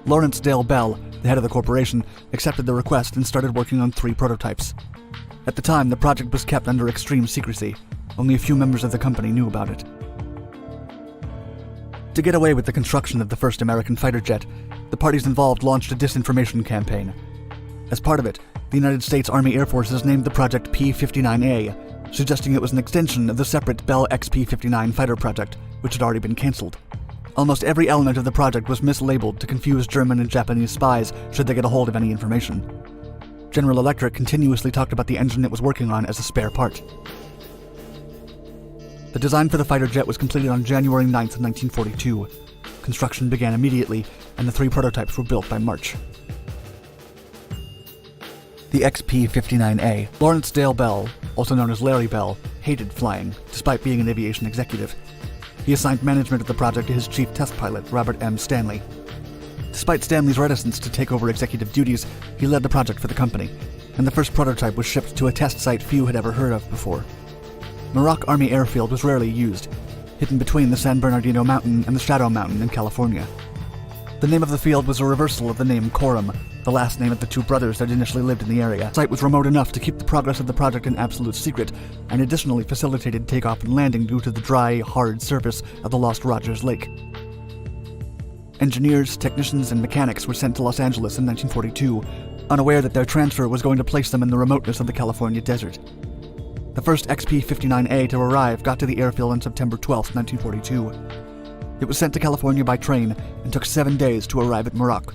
Lawrence Dale Bell, the head of the corporation, accepted the request and started working on 3 prototypes. At the time, the project was kept under extreme secrecy. Only a few members of the company knew about it. To get away with the construction of the first American fighter jet, the parties involved launched a disinformation campaign. As part of it, the United States Army Air Forces named the project P-59A, suggesting it was an extension of the separate Bell XP-59 fighter project, which had already been cancelled. Almost every element of the project was mislabeled to confuse German and Japanese spies should they get a hold of any information. General Electric continuously talked about the engine it was working on as a spare part. The design for the fighter jet was completed on January 9, 1942. Construction began immediately, and the 3 prototypes were built by March. The XP-59A. Lawrence Dale Bell, also known as Larry Bell, hated flying, despite being an aviation executive. He assigned management of the project to his chief test pilot, Robert M. Stanley. Despite Stanley's reticence to take over executive duties, he led the project for the company, and the first prototype was shipped to a test site few had ever heard of before. Muroc Army Airfield was rarely used, hidden between the San Bernardino Mountain and the Shadow Mountain in California. The name of the field was a reversal of the name Coram, the last name of the 2 brothers that initially lived in the area. The site was remote enough to keep the progress of the project an absolute secret, and additionally facilitated takeoff and landing due to the dry, hard surface of the Lost Rogers Lake. Engineers, technicians, and mechanics were sent to Los Angeles in 1942, unaware that their transfer was going to place them in the remoteness of the California desert. The first XP-59A to arrive got to the airfield on September 12, 1942. It was sent to California by train and took 7 days to arrive at Muroc.